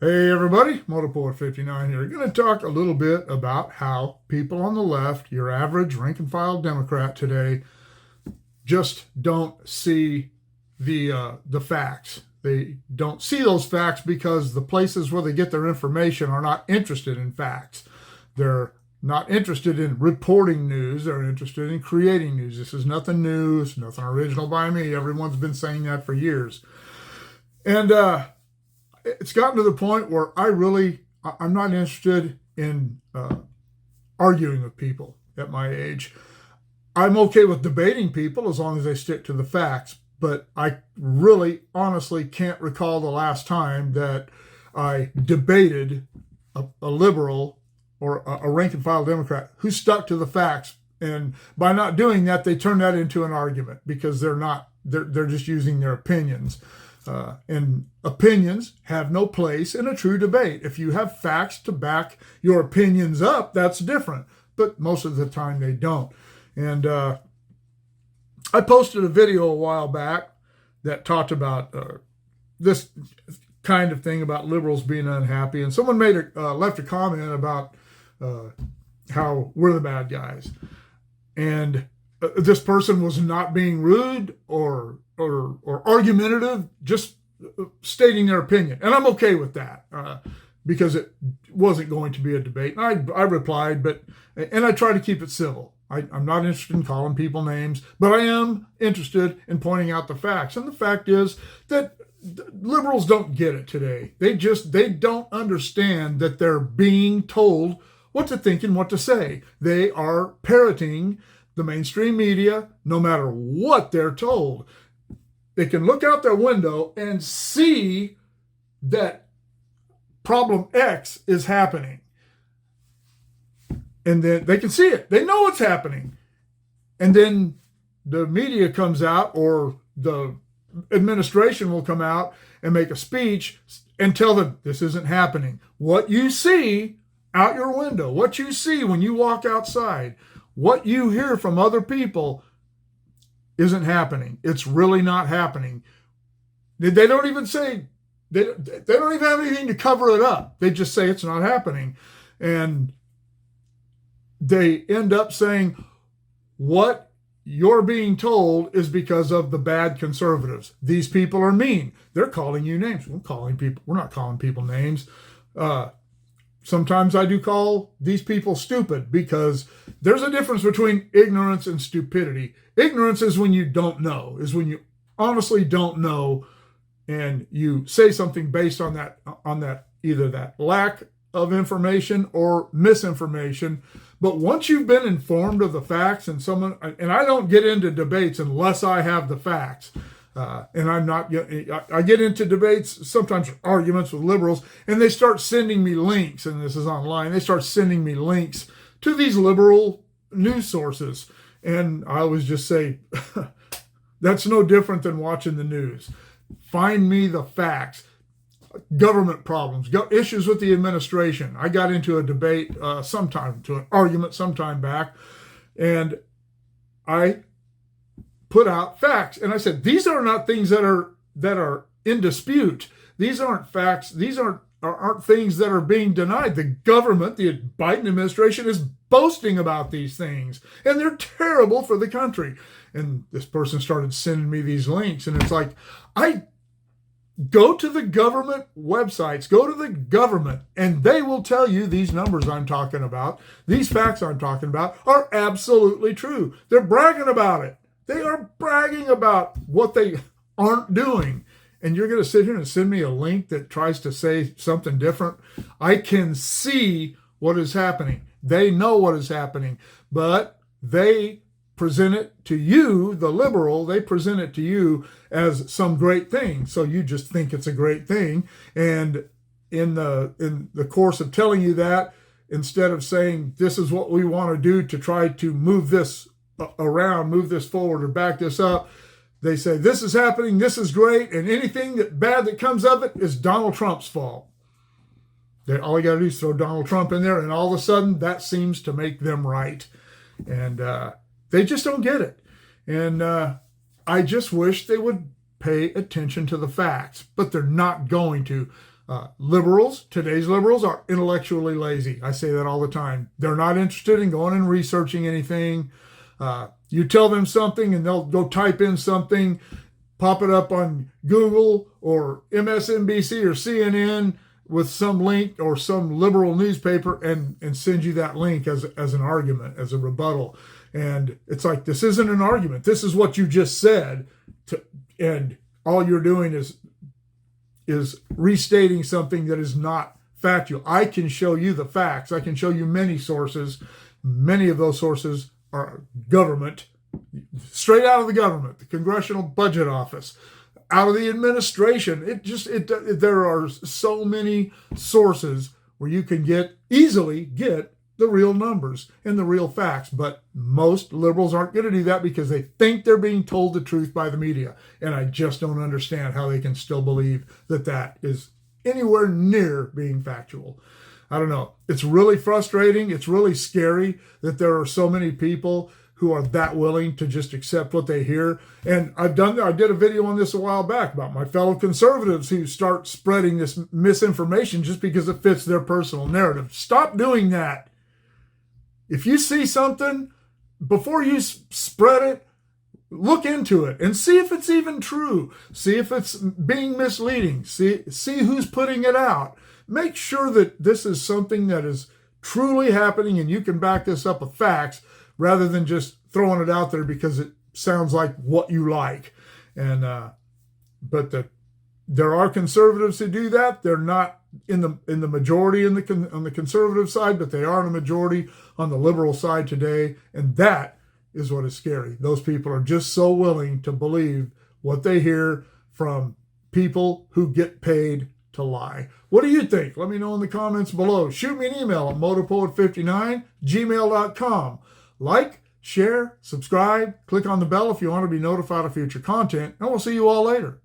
Hey everybody, Motorport59 here. Going to talk a little bit about how people on the left, your average rank and file Democrat today, just don't see the facts. They don't see those facts because the places where they get their information are not interested in facts. They're not interested in reporting news. They're interested in creating news. This is nothing new. It's nothing original by me. Everyone's been saying that for years. And it's gotten to the point where I'm not interested in arguing with people at my age. I'm okay with debating people as long as they stick to the facts, but I really honestly can't recall the last time that I debated a liberal or a rank and file Democrat who stuck to the facts. And by not doing that, they turn that into an argument because they're just using their opinions. And opinions have no place in a true debate. If you have facts to back your opinions up, that's different. But most of the time they don't. And I posted a video a while back that talked about this kind of thing about liberals being unhappy. And someone left a comment about how we're the bad guys. And this person was not being rude or argumentative, just stating their opinion. And I'm okay with that because it wasn't going to be a debate. And I replied, and I try to keep it civil. I'm not interested in calling people names, but I am interested in pointing out the facts. And the fact is that liberals don't get it today. They don't understand that they're being told what to think and what to say. They are parroting the mainstream media no matter what they're told. They can look out their window and see that problem X is happening. And then they can see it. They know what's happening. And then the media comes out, or the administration will come out and make a speech and tell them this isn't happening. What you see out your window, what you see when you walk outside, what you hear from other people isn't happening. It's really not happening. They don't even say, they don't even have anything to cover it up. They just say it's not happening. And they end up saying what you're being told is because of the bad conservatives. These people are mean. They're calling you names. We're not calling people names. Sometimes I do call these people stupid because there's a difference between ignorance and stupidity. Ignorance is when you don't know, is when you honestly don't know, and you say something based on that either that lack of information or misinformation. But once you've been informed of the facts, and I don't get into debates unless I have the facts. I get into debates, sometimes arguments with liberals, and they start sending me links, and this is online, they start sending me links to these liberal news sources. And I always just say, that's no different than watching the news. Find me the facts. Government problems, issues with the administration. I got into a debate an argument sometime back, and I put out facts. And I said, these are not things that are in dispute. These aren't facts. These aren't things that are being denied. The government, the Biden administration, is boasting about these things, and they're terrible for the country. And this person started sending me these links, and it's like, go to the government websites, go to the government, and they will tell you these numbers I'm talking about, these facts I'm talking about are absolutely true. They're bragging about it. They are bragging about what they aren't doing. And you're going to sit here and send me a link that tries to say something different? I can see what is happening. They know what is happening, but they present it to you, the liberal, they present it to you as some great thing. So you just think it's a great thing. And in the course of telling you that, instead of saying this is what we want to do to try to move this around, move this forward, or back this up, they say this is happening, this is great, and anything bad that comes of it is Donald Trump's fault. All you got to do is throw Donald Trump in there, and all of a sudden that seems to make them right. And they just don't get it. And I just wish they would pay attention to the facts, but they're not going to. Liberals, today's liberals, are intellectually lazy. I say that all the time. They're not interested in going and researching anything. You tell them something and they'll go type in something, pop it up on Google or MSNBC or CNN with some link or some liberal newspaper and send you that link as an argument, as a rebuttal. And it's like, this isn't an argument. This is what you just said. And all you're doing is restating something that is not factual. I can show you the facts. I can show you many sources. Many of those sources are government, straight out of the government, the Congressional Budget Office, out of the administration. There are so many sources where you can easily get the real numbers and the real facts. But most liberals aren't going to do that because they think they're being told the truth by the media. And I just don't understand how they can still believe that is anywhere near being factual. I don't know. It's really frustrating. It's really scary that there are so many people who are that willing to just accept what they hear. And I did a video on this a while back about my fellow conservatives who start spreading this misinformation just because it fits their personal narrative. Stop doing that. If you see something, before you spread it, look into it and see if it's even true. See if it's being misleading. See who's putting it out. Make sure that this is something that is truly happening and you can back this up with facts rather than just throwing it out there because it sounds like what you like. And there are conservatives who do that. They're not in the majority on the conservative side, but they are in the majority on the liberal side today. And that is what is scary. Those people are just so willing to believe what they hear from people who get paid to lie. What do you think? Let me know in the comments below. Shoot me an email at motopoet59@gmail.com. Like, share, subscribe, click on the bell if you want to be notified of future content, and we'll see you all later.